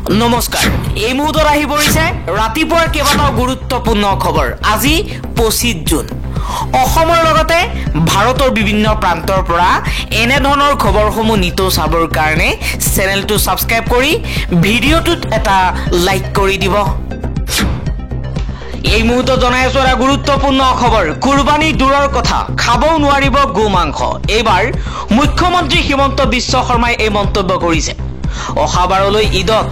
নমস্কাৰ এই মুহূৰ্তত আহি পৰিছে ৰাতিপুৱাৰ কেইবাটাও গুৰুত্বপূৰ্ণ খবৰ আজি 25 জুন অসমৰ লগতে ভাৰতৰ বিভিন্ন প্ৰান্তৰ পৰা এনে ধৰণৰ খবৰসমূহ নিতৌ চাবৰ কাৰণে চেনেলটো সাবস্ক্ৰাইব কৰি ভিডিঅ'টোত এটা লাইক কৰি দিব এই মুহূৰ্তত জনাইছো এটা গুৰুত্বপূৰ্ণ খবৰ কুৰবানী দূৰৰ কথা খাবও নোৱাৰিব গো মাংস এইবাৰ মুখ্যমন্ত্ৰী হিমন্ত বিশ্ব শৰ্মাই এই মন্তব্য কৰিছে অহাবাৰলৈ ঈদত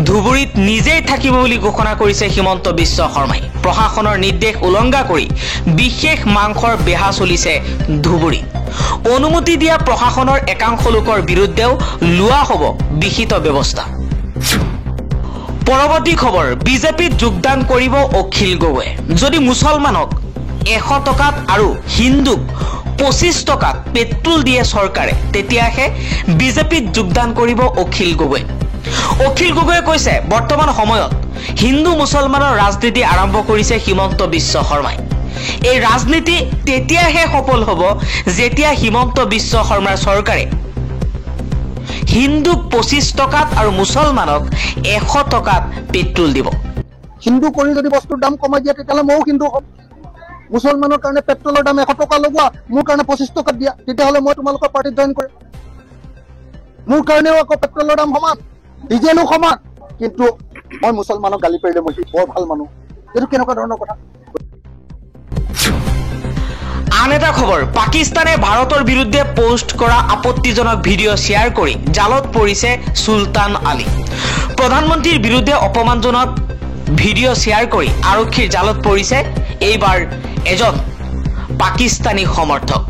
ধুবুৰীত নিজেই থাকিব বুলি ঘোষণা কৰিছে হিমন্ত বিশ্ব শৰ্মাই প্ৰশাসনৰ নিৰ্দেশ উলংঘা কৰি বিশেষ মাংসৰ বেহা চলিছে ধুবুৰীত অনুমতি দিয়া প্ৰশাসনৰ একাংশ লোকৰ বিৰুদ্ধেও লোৱা হ'ব বিহিত ব্যৱস্থা পৰৱৰ্তী খবৰ বিজেপিত যোগদান কৰিব অখিল গগৈ যদি মুছলমানক 100 টকাত আৰু হিন্দুক 25 টকাত পেট্ৰল দিয়ে চৰকাৰে তেতিয়াহে বিজেপিত যোগদান কৰিব অখিল গগৈয়ে কৈছে বৰ্তমান সময়ত হিন্দু মুছলমানৰ ৰাজনীতি আৰম্ভ কৰিছে হিমন্ত বিশ্ব শৰ্মাই এই ৰাজনীতি তেতিয়াহে সফল হ'ব যেতিয়া হিমন্ত বিশ্ব শৰ্মাৰ চৰকাৰে হিন্দুক 25 টকাত আৰু মুছলমানক 100 টকাত পেট্ৰল দিব হিন্দু কৰি যদি বস্তুৰ দাম কমাই দিয়ে তেতিয়াহ'লে ময়ো হিন্দু হ'ম মুছলমানৰ কাৰণে পেট্ৰলৰ দাম 100 টকা লগোৱা মোৰ কাৰণে 25 টকাত দিয়া তেতিয়াহ'লে মই তোমালোকৰ পাৰ্টিত জইন কৰিম মোৰ কাৰণেও আকৌ পেট্ৰলৰ দাম সমান ডিজেলো সমান কিন্তু মই মুছলমানক গালি পাৰিলে মই বৰ ভাল মানুহ এইটো কেনেকুৱা ধৰণৰ কথা আন এটা খবৰ পাকিস্তানে ভাৰতৰ বিৰুদ্ধে পোষ্ট কৰা আপত্তিজনক ভিডিঅ' শ্বেয়াৰ কৰি জালত পৰিছে সুলতান আলী প্ৰধানমন্ত্ৰীৰ বিৰুদ্ধে অপমানজনক ভিডিঅ' শ্বেয়াৰ কৰি আৰক্ষীৰ জালত পৰিছে এইবাৰ এজন পাকিস্তানী সমৰ্থক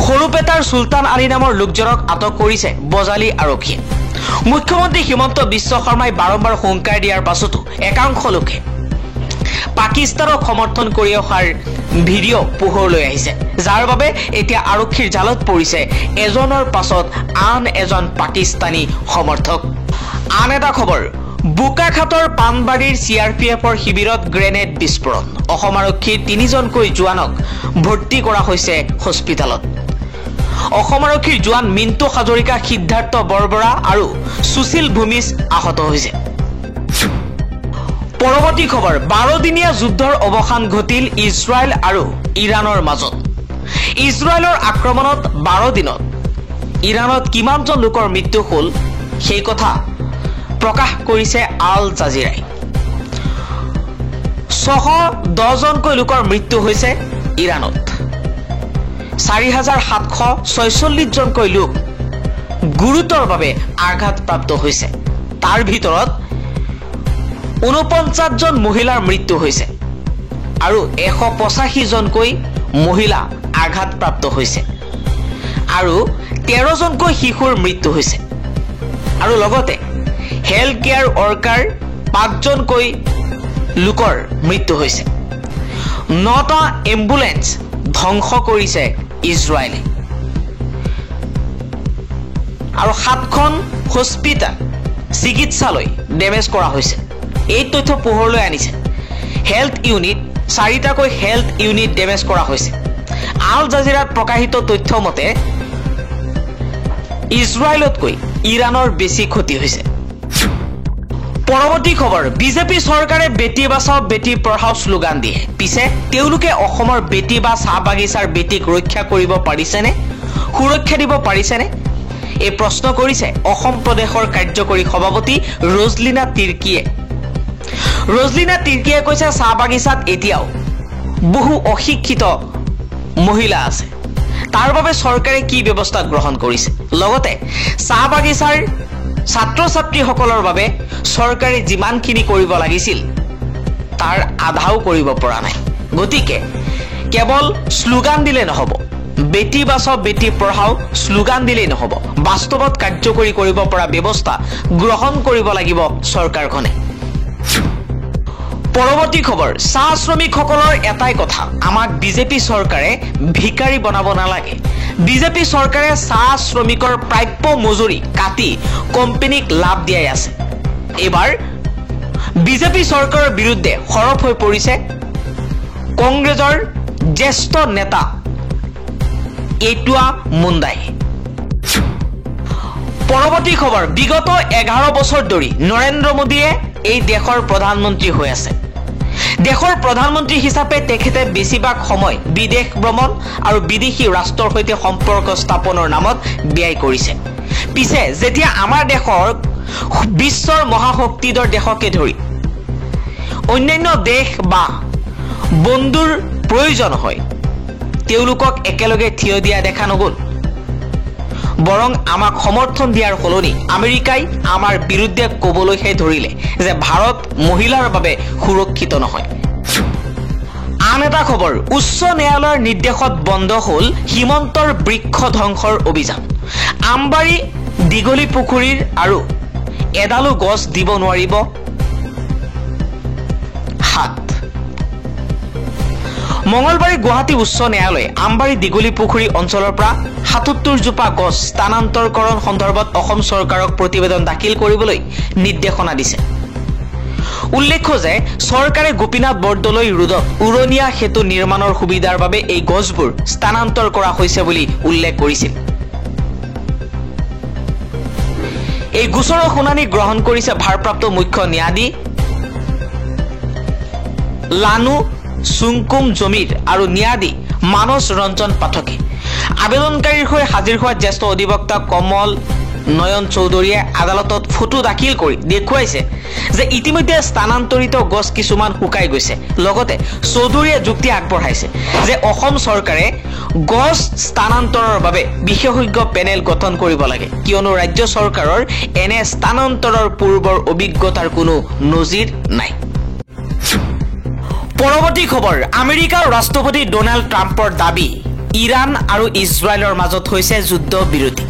সৰুপেটাৰ সুলতান আলী নামৰ লোকজনক আটক কৰিছে বজালী আৰক্ষীয়ে মুখ্যমন্ত্ৰী হিমন্ত বিশ্ব শৰ্মাই বাৰম্বাৰ হুংকাৰ দিয়াৰ পাছতো একাংশ লোকে পাকিস্তানক সমৰ্থন কৰি অহাৰ ভিডিঅ' পোহৰলৈ আহিছে যাৰ বাবে এতিয়া আৰক্ষীৰ জালত পৰিছে এজনৰ পাছত আন এজন পাকিস্তানী সমৰ্থক আন এটা খবৰ বোকাখাটৰ পানবাৰীৰ চিআৰপিএফৰ শিবিৰত গ্ৰেনেড বিস্ফোৰণ অসম আৰক্ষীৰ 3জনকৈ জোৱানক ভৰ্তি কৰা হৈছে হস্পিটেলত অসম আৰক্ষীৰ জোৱান মিণ্টু হাজৰিকা সিদ্ধাৰ্থ বৰবৰা আৰু সুশীল ভূমিজ আহত হৈছে পৰৱৰ্তী খবৰ 12 দিনীয়া যুদ্ধৰ অৱসান ঘটিল ইজৰাইল আৰু ইৰাণৰ মাজত ইজৰাইলৰ আক্ৰমণত 12 দিনত ইৰাণত কিমানজন লোকৰ মৃত্যু হ'ল সেই কথা প্ৰকাশ কৰিছে আল জাজিৰাই 610 জনকৈ লোকৰ মৃত্যু হৈছে ইৰাণত 4746 জনকৈ লোক গুৰুতৰভাৱে আঘাতপ্ৰাপ্ত হৈছে তাৰ ভিতৰত 49 জন মহিলাৰ মৃত্যু হৈছে আৰু 185 জনকৈ মহিলা আঘাতপ্ৰাপ্ত হৈছে আৰু 13 জনকৈ শিশুৰ মৃত্যু হৈছে আৰু লগতে হেল্থ কেয়াৰ ওয়াৰ্কাৰ 5 জনকৈ লোকৰ মৃত্যু হৈছে 9টা এম্বুলেন্স ধ্বংস কৰিছে ইজৰাইলে আৰু 7খন হস্পিটাল চিকিৎসালয় ডেমেজ কৰা হৈছে এই তথ্য পোহৰলৈ আনিছে হেল্থ ইউনিট 4টাকৈ হেল্থ ইউনিট ডেমেজ কৰা হৈছে আল জাজিৰাত প্ৰকাশিত তথ্য মতে ইজৰাইলতকৈ ইৰাণৰ বেছি ক্ষতি হৈছে পৰৱৰ্তী খবৰ বিজেপি চৰকাৰে বেটি বাচাও বেটি পঢ়াও স্লোগান দিয়ে পিছে তেওঁলোকে অসমৰ বেটি বা চাহ বাগিচাৰ বেটিক ৰক্ষা কৰিব পাৰিছেনে সুৰক্ষা দিব পাৰিছেনে এই প্ৰশ্ন কৰিছে অসম প্ৰদেশৰ কাৰ্যকৰী সভাপতি ৰজলিনা তিৰ্কিয়ে কৈছে চাহ বাগিচাত এতিয়াও বহু অশিক্ষিত মহিলা আছে তাৰ বাবে চৰকাৰে কি ব্যৱস্থা গ্ৰহণ কৰিছে লগতে চাহ বাগিচাৰ ছাত্ৰ ছাত্ৰীসকলৰ বাবে চৰকাৰে যিমানখিনি কৰিব লাগিছিল তাৰ আধাও কৰিব পৰা নাই গতিকে কেৱল স্লোগান দিলে নহব বেটি বাচাও বেটি পঢ়াও স্লোগান দিলেই নহব বাস্তৱত কাৰ্যকৰী কৰিব পৰা ব্যৱস্থা গ্ৰহণ কৰিব লাগিব চৰকাৰখনে পৰৱৰ্তী খবৰ চাহ শ্ৰমিকসকলৰ এটাই কথা আমাক বিজেপি চৰকাৰে ভিকাৰী বনাব নালাগে বিজেপি চৰকাৰে চাহ শ্ৰমিকৰ প্ৰাপ্য মজুৰি কাটি কোম্পানীক লাভ দিয়াই আছে এবাৰ বিজেপি চৰকাৰৰ বিৰুদ্ধে সৰব হৈ পৰিছে কংগ্ৰেছৰ জ্যেষ্ঠ নেতা এটুৱা মুণ্ডাই পৰৱৰ্তী খবৰ, বিগত 11 বছৰ ধৰি নৰেন্দ্ৰ মোদীয়ে এই দেশৰ প্ৰধানমন্ত্ৰী হৈ আছে। দেশৰ প্ৰধানমন্ত্ৰী হিচাপে তেখেতে বেছিভাগ সময় বিদেশ ভ্ৰমণ আৰু বিদেশী ৰাষ্ট্ৰৰ সৈতে সম্পৰ্ক স্থাপনৰ নামত ব্যয় কৰিছে। পিছে যেতিয়া আমাৰ দেশৰ বিশ্বৰ মহাশক্তিধৰ দেশকে ধৰি অন্যান্য দেশ বা বন্ধুৰ প্ৰয়োজন হয়, তেওঁলোকক একেলগে থিয় দিয়া দেখা নগ'ল। বৰং আমাক সমৰ্থন দিয়াৰ সলনি আমেৰিকাই আমাৰ বিৰুদ্ধে ক'বলৈহে ধৰিলে যে ভাৰত মহিলাৰ বাবে সুৰক্ষিত নহয়। আন এটা খবৰ, উচ্চ ন্যায়ালয়ৰ নিৰ্দেশত বন্ধ হ'ল সীমান্তৰ বৃক্ষ ধ্বংসৰ অভিযান। আমবাৰী দীঘলী পুখুৰীৰ আৰু এডালো গছ দিব নোৱাৰিব হাত। মঙলবাৰে গুৱাহাটী উচ্চ ন্যায়ালয়ে আমবাৰী দীঘলী পুখুৰী অঞ্চলৰ পৰা ৭৭ জোপা গছ স্থানান্তৰকৰণ সন্দৰ্ভত অসম চৰকাৰক প্ৰতিবেদন দাখিল কৰিবলৈ নিৰ্দেশনা দিছে। উল্লেখ্য যে চৰকাৰে গোপীনাথ বৰদলৈ ৰোডত উৰণীয়া সেতু নিৰ্মাণৰ সুবিধাৰ বাবে এই গছবোৰ স্থানান্তৰ কৰা হৈছে বুলি উল্লেখ কৰিছিল। এই গোচৰৰ শুনানি গ্ৰহণ কৰিছে ভাৰপ্ৰাপ্ত মুখ্য ন্যায়াধীশ লানু চুংকুম জমিৰ আৰু ন্যায়াধীশ মানস ৰঞ্জন পাঠকে। আবেদনকাৰীৰ হৈ হাজিৰ হোৱা জ্যেষ্ঠ অধিবক্তা কমল নয়ন চৌধুৰীয়ে আদালতত ফটো দাখিল কৰি দেখুৱাইছে যে ইতিমধ্যে স্থানান্তৰিত গছ কিছুমান শুকাই গৈছে। লগতে চৌধুৰীয়ে যুক্তি আগবঢ়াইছে যে অসম চৰকাৰে গছ স্থানান্তৰৰ বাবে বিশেষজ্ঞ পেনেল গঠন কৰিব লাগে, কিয়নো ৰাজ্য চৰকাৰৰ এনে স্থানান্তৰৰ পূৰ্বৰ অভিজ্ঞতাৰ কোনো নজিৰ নাই। পৰৱৰ্তী খবৰ, আমেৰিকাৰ ৰাষ্ট্ৰপতি ডোনাল্ড ট্ৰাম্পৰ দাবী ইৰাণ আৰু ইজৰাইলৰ মাজত হৈছে যুদ্ধ বিৰতি,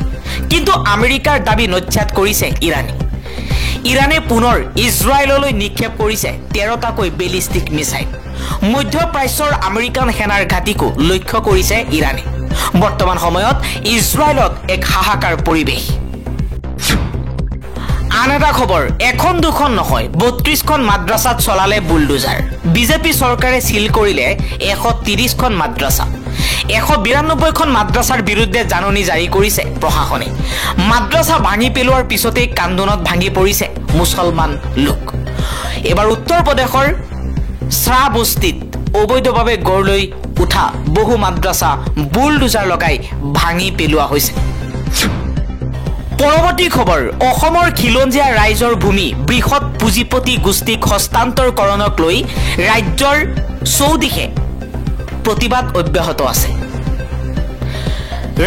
কিন্তু আমেৰিকাৰ দাবী নস্যাৎ কৰিছে ইৰাণে। ইৰাণে পুনৰ ইজৰাইললৈ নিক্ষেপ কৰিছে 13টাকৈ বেলিষ্টিক মিছাইল। মধ্যপ্ৰাচ্যৰ আমেৰিকান সেনাৰ ঘাটিকো লক্ষ্য কৰিছে ইৰাণে। বৰ্তমান সময়ত ইজৰাইলত এক হাহাকাৰ পৰিৱেশ। আন এটা খবৰ, এখন দুখন নহয় 32খন মাদ্ৰাছাত চলালে বুলডোজাৰ। বিজেপি চৰকাৰে চিল কৰিলে 130খন মাদ্ৰাছা। 192খন মাদ্ৰাছাৰ বিৰুদ্ধে জাননী জাৰি কৰিছে প্ৰশাসনে। মাদ্ৰাছা ভাঙি পেলোৱাৰ পিছতেই কান্দোনত ভাঙি পৰিছে মুছলমান লোক। এবাৰ উত্তৰ প্ৰদেশৰ শ্ৰাবস্তিত অবৈধভাৱে গঢ় লৈ উঠা বহু মাদ্ৰাছা বুলডোজাৰ লগাই ভাঙি পেলোৱা হৈছে। পৰৱৰ্তী খবৰ, অসমৰ খিলঞ্জীয়া ৰাইজৰ ভূমি বৃহৎ পুঁজিপতি গোষ্ঠীক হস্তান্তৰকৰণক লৈ ৰাজ্যৰ চৌদিশে প্ৰতিবাদ অব্যাহত আছে।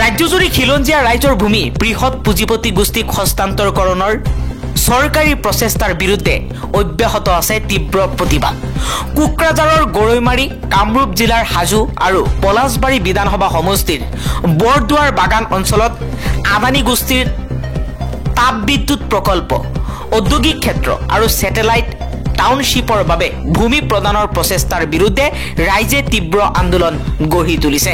ৰাজ্যজুৰি খিলঞ্জীয়া ৰাইজৰ ভূমি বৃহৎ পুঁজিপতি গোষ্ঠীক হস্তান্তৰকৰণৰ চৰকাৰী প্ৰচেষ্টাৰ বিৰুদ্ধে অব্যাহত আছে তীব্ৰ প্ৰতিবাদ। কোকৰাঝাৰৰ গৰৈমাৰী, কামৰূপ জিলাৰ হাজো আৰু পলাশবাৰী বিধানসভা সমষ্টিৰ বৰদুৱাৰ বাগান অঞ্চলত আদানী গোষ্ঠীৰ তাপবিদ্যুৎ প্ৰকল্প, ঔদ্যোগিক ক্ষেত্ৰ আৰু ছেটেলাইট টাউনশ্বিপৰ বাবে ভূমি প্ৰদানৰ প্ৰচেষ্টাৰ বিৰুদ্ধে ৰাইজে তীব্ৰ আন্দোলন গঢ়ি তুলিছে।